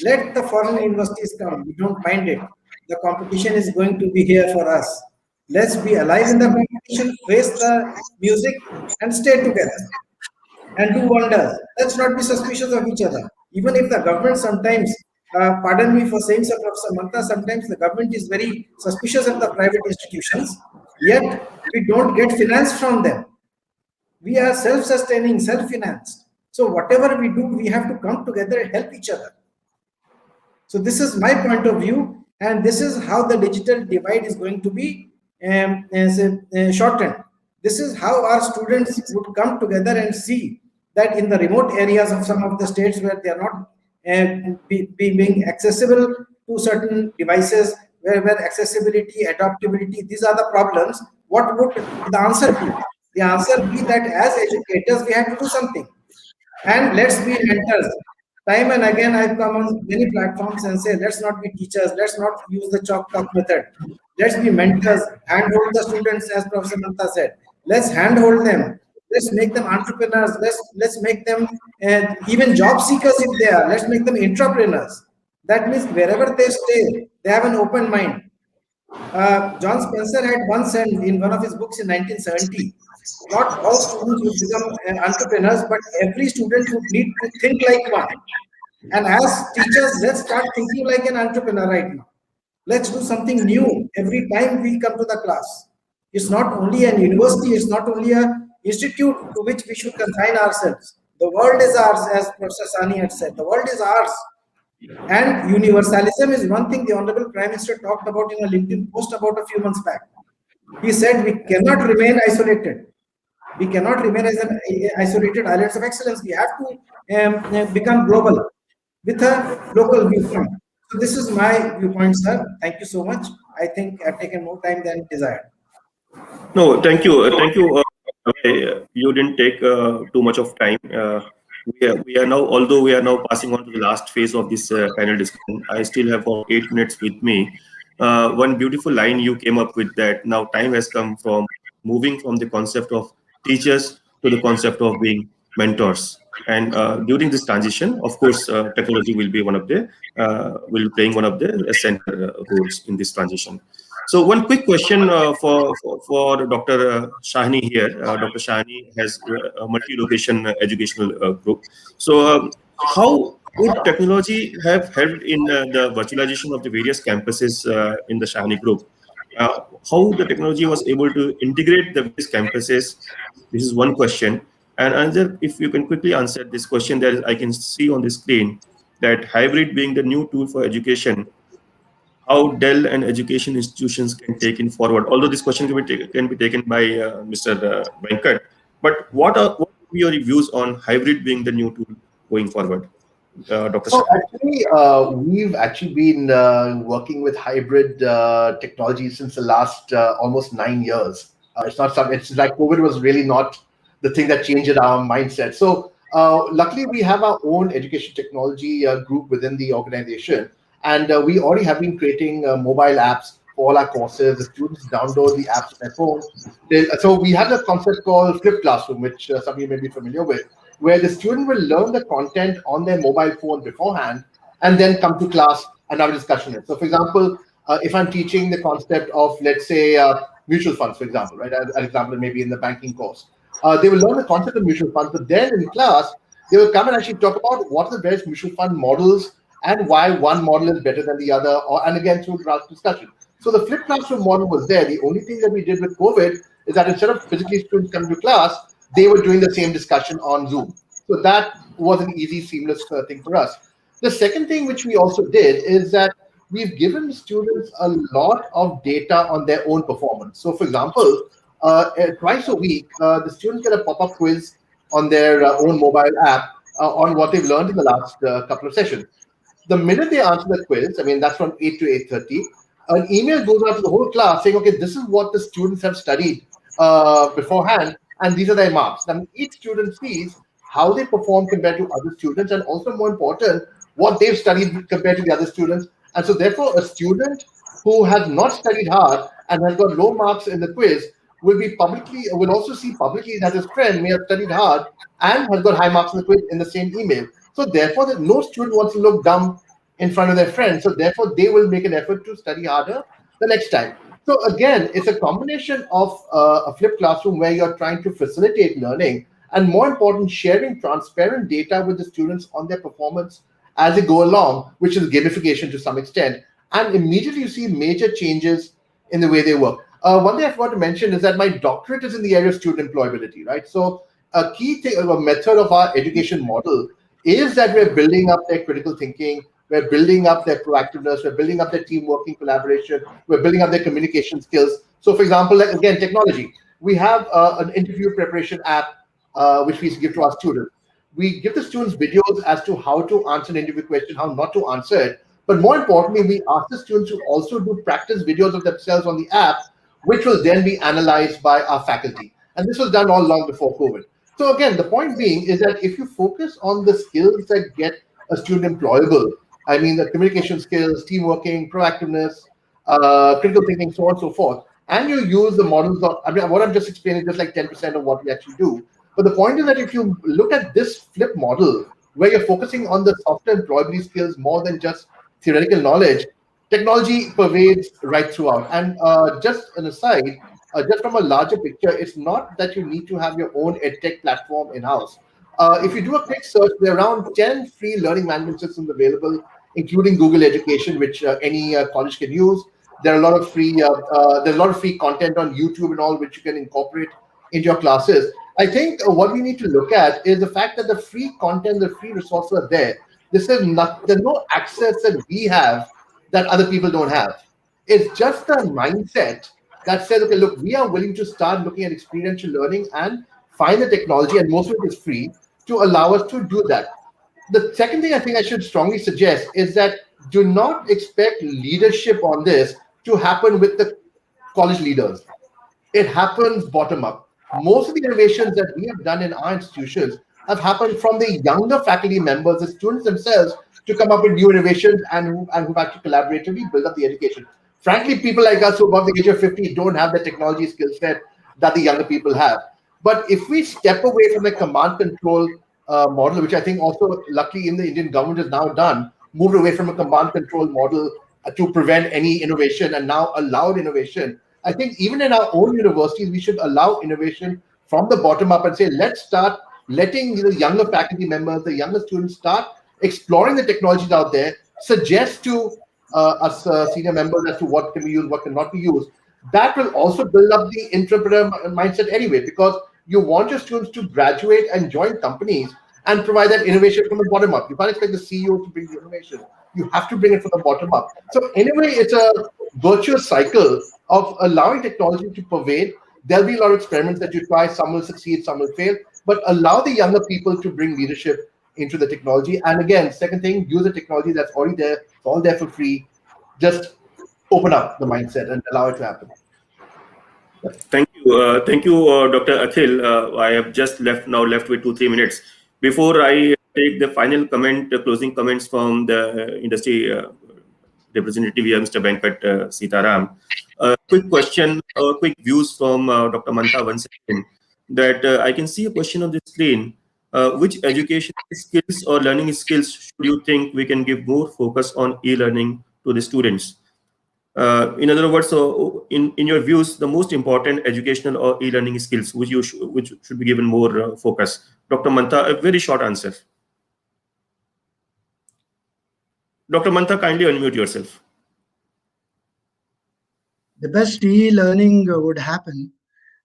Let the foreign universities come. We don't mind it. The competition is going to be here for us. Let's be alive in the competition, face the music, and stay together and do wonders. Let's not be suspicious of each other. Even if the government sometimes, pardon me for saying so, Professor Mantha, sometimes the government is very suspicious of the private institutions, yet we don't get finance from them. We are self-sustaining, self-financed. So whatever we do, we have to come together and help each other. So this is my point of view, and this is how the digital divide is going to be shortened. This is how our students would come together and see that in the remote areas of some of the states where they are not being accessible to certain devices, where accessibility, adaptability, these are the problems, what would the answer be? The answer be that as educators, we have to do something. And let's be mentors. Time and again, I've come on many platforms and say, let's not be teachers, let's not use the chalk talk method. Let's be mentors, handhold the students, as Professor Mantha said. Let's handhold them. Let's make them entrepreneurs. Let's make them even job seekers if they are. Let's make them entrepreneurs. That means wherever they stay, they have an open mind. John Spencer had once said in one of his books in 1970, not all students would become entrepreneurs, but every student would need to think like one. And as teachers, let's start thinking like an entrepreneur right now. Let's do something new every time we come to the class. It's not only an university, it's not only an institute to which we should confine ourselves. The world is ours, as Professor Shahani had said. The world is ours. And universalism is one thing the Honorable Prime Minister talked about in a LinkedIn post about a few months back. He said we cannot remain isolated. We cannot remain as an isolated islands of excellence. We have to become global with a local viewpoint. So this is my viewpoint, sir. Thank you so much. I think I've taken more time than desired. No, thank you. Thank you. You didn't take too much of time. We are now, although we are now passing on to the last phase of this panel discussion, I still have about 8 minutes with me. One beautiful line you came up with, that now time has come from moving from the concept of teachers to the concept of being mentors. And during this transition, of course, technology will be will playing one of the center roles in this transition. So one quick question for Dr. Shahani here. Dr. Shahani has a multi-location educational group. So how would technology have helped in the virtualization of the various campuses in the Shahani group? How the technology was able to integrate the various campuses? This is one question. And another, if you can quickly answer this question, that is, I can see on the screen that hybrid being the new tool for education, how Dell and education institutions can take it forward. Although this question can be taken by Mr. Venkat, but what are your views on hybrid being the new tool going forward, Dr. So Shah? actually, we've actually been working with hybrid technology since the last almost 9 years. It's not something. It's like COVID was really not the thing that changed our mindset. So luckily, we have our own education technology group within the organization. And we already have been creating mobile apps for all our courses. The students download the apps on their phone. So we have a concept called flipped classroom, which some of you may be familiar with, where the student will learn the content on their mobile phone beforehand and then come to class and have a discussion. So for example, if I'm teaching the concept of, let's say, mutual funds, for example, right? An example maybe in the banking course. They will learn the concept of mutual funds, but then in class, they will come and actually talk about what are the various mutual fund models and why one model is better than the other, and again, through discussion. So the flipped classroom model was there. The only thing that we did with COVID is that instead of physically students coming to class, they were doing the same discussion on Zoom. So that was an easy, seamless thing for us. The second thing which we also did is that we've given students a lot of data on their own performance. So for example, twice a week, the students get a pop-up quiz on their own mobile app on what they've learned in the last couple of sessions. The minute they answer the quiz, I mean, that's from 8 to 8:30, an email goes out to the whole class saying, okay, this is what the students have studied beforehand, and these are their marks. Now, each student sees how they perform compared to other students, and also more important, what they've studied compared to the other students. And so therefore, a student who has not studied hard and has got low marks in the quiz will also see publicly that his friend may have studied hard and has got high marks in the quiz in the same email. So therefore, no student wants to look dumb in front of their friends. So therefore, they will make an effort to study harder the next time. So again, it's a combination of a flipped classroom where you're trying to facilitate learning, and more important, sharing transparent data with the students on their performance as they go along, which is gamification to some extent. And immediately you see major changes in the way they work. One thing I forgot to mention is that my doctorate is in the area of student employability, right? So a key thing, a method of our education model is that we're building up their critical thinking, we're building up their proactiveness, we're building up their team working collaboration, we're building up their communication skills. So for example, like again, technology. We have an interview preparation app which we give to our students. We give the students videos as to how to answer an interview question, how not to answer it. But more importantly, we ask the students to also do practice videos of themselves on the app, which will then be analyzed by our faculty. And this was done all long before COVID. So again, the point being is that if you focus on the skills that get a student employable, I mean the communication skills, team working, proactiveness, critical thinking, so on and so forth, and you use the models of, I mean, what I'm just explaining is just like 10% of what we actually do. But the point is that if you look at this flip model, where you're focusing on the softer employability skills more than just theoretical knowledge, technology pervades right throughout. And just an aside, just from a larger picture, it's not that you need to have your own edtech platform in-house. If you do a quick search, there are around 10 free learning management systems available, including Google Education, which any college can use. There are a lot of free, there's a lot of free content on YouTube and all, which you can incorporate into your classes. I think what we need to look at is the fact that the free content, the free resources are there. This is not, there's no access that we have that other people don't have. It's just the mindset that says, okay, look, we are willing to start looking at experiential learning and find the technology, and most of it is free, to allow us to do that. The second thing I think I should strongly suggest is that do not expect leadership on this to happen with the college leaders. It happens bottom up. Most of the innovations that we have done in our institutions have happened from the younger faculty members, the students themselves, to come up with new innovations and who've actually collaboratively built up the education. Frankly, people like us who are above the age of 50 don't have the technology skill set that the younger people have. But if we step away from the command control model, which I think also luckily in the Indian government has now done, moved away from a command control model to prevent any innovation and now allowed innovation. I think even in our own universities, we should allow innovation from the bottom up and say, let's start letting the younger faculty members, the younger students start exploring the technologies out there, suggest to us senior members as to what can be used, what cannot be used. That will also build up the entrepreneur mindset anyway, because you want your students to graduate and join companies and provide that innovation from the bottom up. You can't expect the CEO to bring the innovation. You have to bring it from the bottom up. So anyway, it's a virtuous cycle of allowing technology to pervade. There'll be a lot of experiments that you try. Some will succeed, some will fail. But allow the younger people to bring leadership into the technology. And again, second thing, use the technology that's already there. It's all there for free. Just open up the mindset and allow it to happen. Thank you, Dr. Akhil. I have just left with 2-3 minutes. Before I take the final comment, closing comments from the industry representative here, Mr. Venkat Sitaram. Quick question, quick views from Dr. Mantha once again. That I can see a question on the screen. Which education skills or learning skills should you think we can give more focus on e-learning to the students? In other words, so in your views, the most important educational or e-learning skills which should be given more focus. Dr. Mantha, a very short answer. Dr. Mantha, kindly unmute yourself. The best e-learning would happen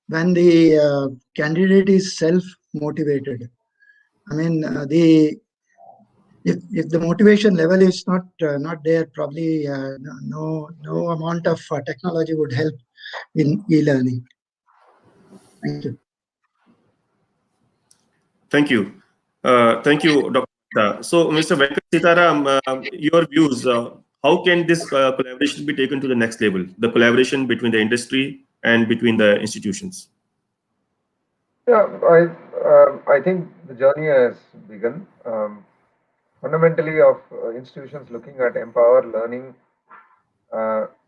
when the candidate is self-motivated. I mean, if the motivation level is not there, probably no amount of technology would help in e-learning. Thank you. Thank you, Dr. Mantha. So, Mr. Venkat Sitaram, your views. How can this collaboration be taken to the next level? The collaboration between the industry and between the institutions. Yeah, I think the journey has begun. Fundamentally, of institutions looking at empower learning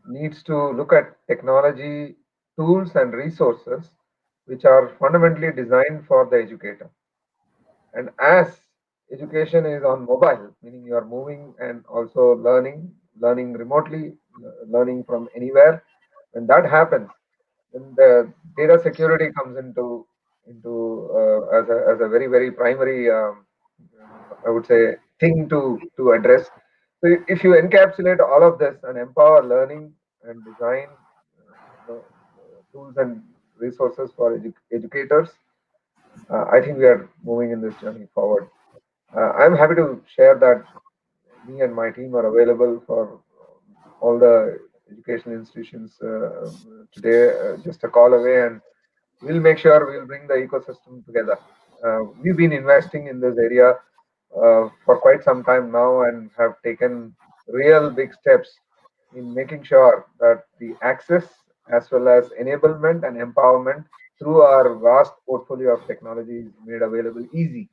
needs to look at technology, tools, and resources which are fundamentally designed for the educator. And as education is on mobile, meaning you are moving and also learning remotely, learning from anywhere. When that happens, then the data security comes into as a very primary I would say thing to address. So if you encapsulate all of this and empower learning and design tools and resources for educators, I think we are moving in this journey forward. I'm happy to share that me and my team are available for all the educational institutions today, just a call away, and we'll make sure we'll bring the ecosystem together. We've been investing in this area for quite some time now and have taken real big steps in making sure that the access as well as enablement and empowerment through our vast portfolio of technology is made available easy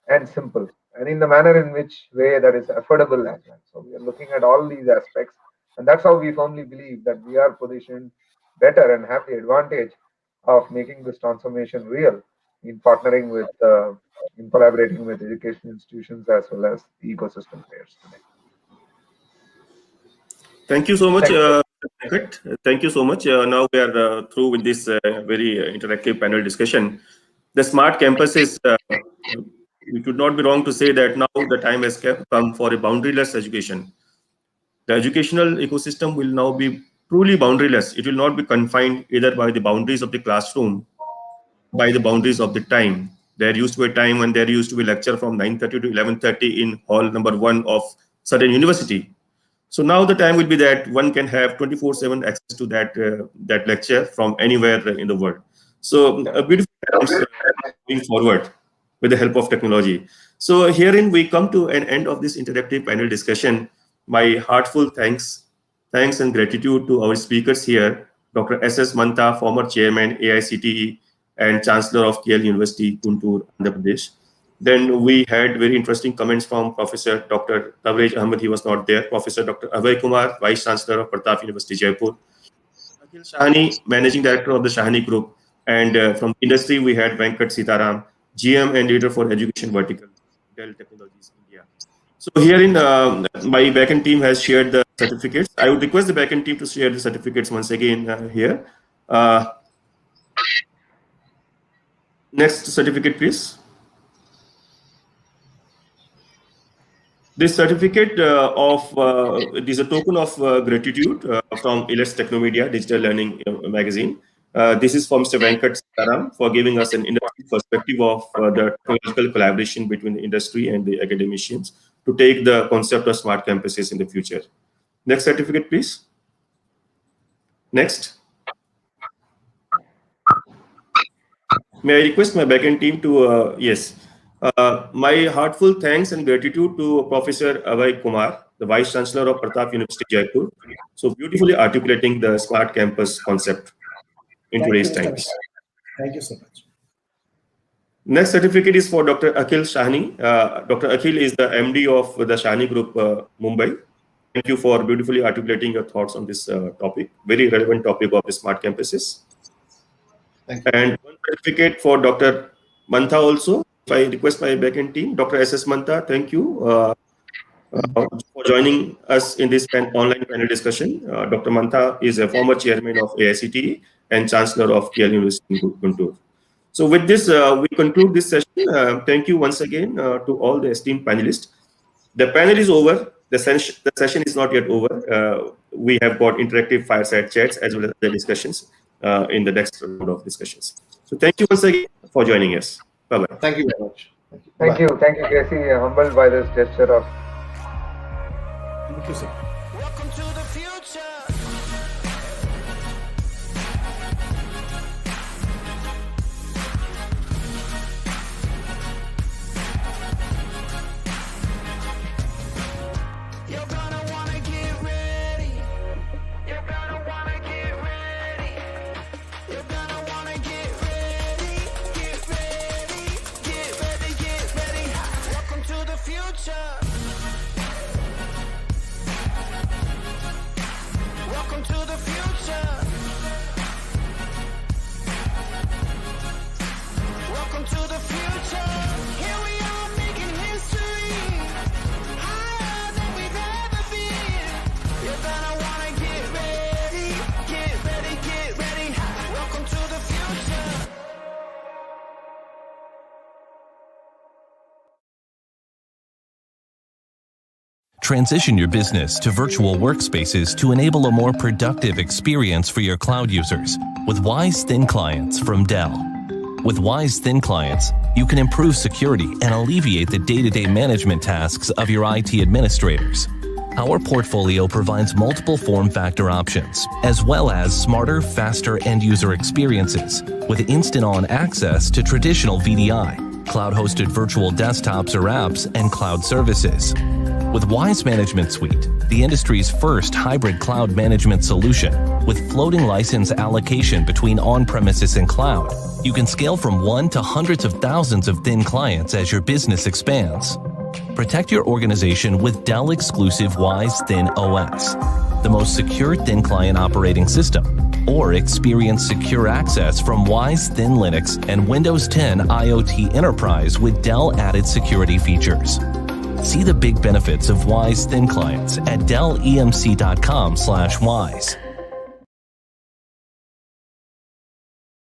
and simple, and in the manner in which way that is affordable as well. So we are looking at all these aspects, and that's how we firmly believe that we are positioned better and have the advantage of making this transformation real in partnering with, in collaborating with education institutions as well as the ecosystem players today. Thank you so much, Thank you. Venkat. Thank you so much. Now we are through with this very interactive panel discussion. The smart campuses, we should not be wrong to say that now the time has come for a boundaryless education. The educational ecosystem will now be truly boundaryless. It will not be confined either by the boundaries of the classroom, by the boundaries of the time. There used to be a time when there used to be lecture from 9:30 to 11:30 in hall number 1 of certain university. So now the time will be that one can have 24/7 access to that lecture from anywhere in the world. So a beautiful times moving forward with the help of technology. So herein we come to an end of this interactive panel discussion. My heartfelt thanks and gratitude to our speakers here, Dr. S.S. Mantha, former chairman AICTE and Chancellor of KL University, Guntur, Andhra Pradesh. Then we had very interesting comments from Professor Dr. Tabrez Ahmad, he was not there. Professor Dr. Abhay Kumar, Vice Chancellor of Pratap University, Jaipur. Akhil Shahani, Managing Director of the Shahani Group. And from industry, we had Venkat Sitaram, GM and Leader for Education Vertical, Dell Technologies, India. So herein, my backend team has shared the certificates. I would request the backend team to share the certificates once again here. Next certificate, please. This certificate it is a token of gratitude from Elets Technomedia Digital Learning magazine. This is from Mr. Venkat Sitaram for giving us an industry perspective of the technological collaboration between the industry and the academicians to take the concept of smart campuses in the future. Next certificate, please. Next. May I request my backend team to, yes. My heartfelt thanks and gratitude to Professor Abhay Kumar, the Vice Chancellor of Pratap University, Jaipur, so beautifully articulating the smart campus concept in today's times. Thank you so much. Next certificate is for Dr. Akhil Shahani. Dr. Akhil is the MD of the Shahani Group, Mumbai. Thank you for beautifully articulating your thoughts on this topic, very relevant topic of the smart campuses. Thank you. And one certificate for Dr. Mantha also. If I request my backend team, Dr. S.S. Mantha, thank you for joining us in this online panel discussion. Dr. Mantha is a former chairman of AICTE and Chancellor of KL University, Guntur. So with this, we conclude this session. Thank you once again to all the esteemed panelists. The panel is over. The session is not yet over. We have got interactive fireside chats as well as the discussions in the next round of discussions. So thank you once again for joining us. Bye-bye. Thank you very much. Thank you, Casey. Humbled by this gesture of. Thank you, sir. Welcome to the future. You're gonna wanna get ready. You're gonna wanna get ready. You're gonna wanna get ready. Get ready. Get ready. Get ready. Welcome to the future. Transition your business to virtual workspaces to enable a more productive experience for your cloud users with Wise Thin Clients from Dell. With Wise Thin Clients, you can improve security and alleviate the day-to-day management tasks of your IT administrators. Our portfolio provides multiple form factor options, as well as smarter, faster end-user experiences with instant-on access to traditional VDI, cloud-hosted virtual desktops or apps, and cloud services. With Wise Management Suite, the industry's first hybrid cloud management solution with floating license allocation between on-premises and cloud, you can scale from 1 to hundreds of thousands of thin clients as your business expands. Protect your organization with Dell exclusive Wise Thin OS, the most secure thin client operating system, or experience secure access from Wise Thin Linux and Windows 10 IoT Enterprise with Dell added security features. See the big benefits of Wise Thin Clients at DellEMC.com/wise.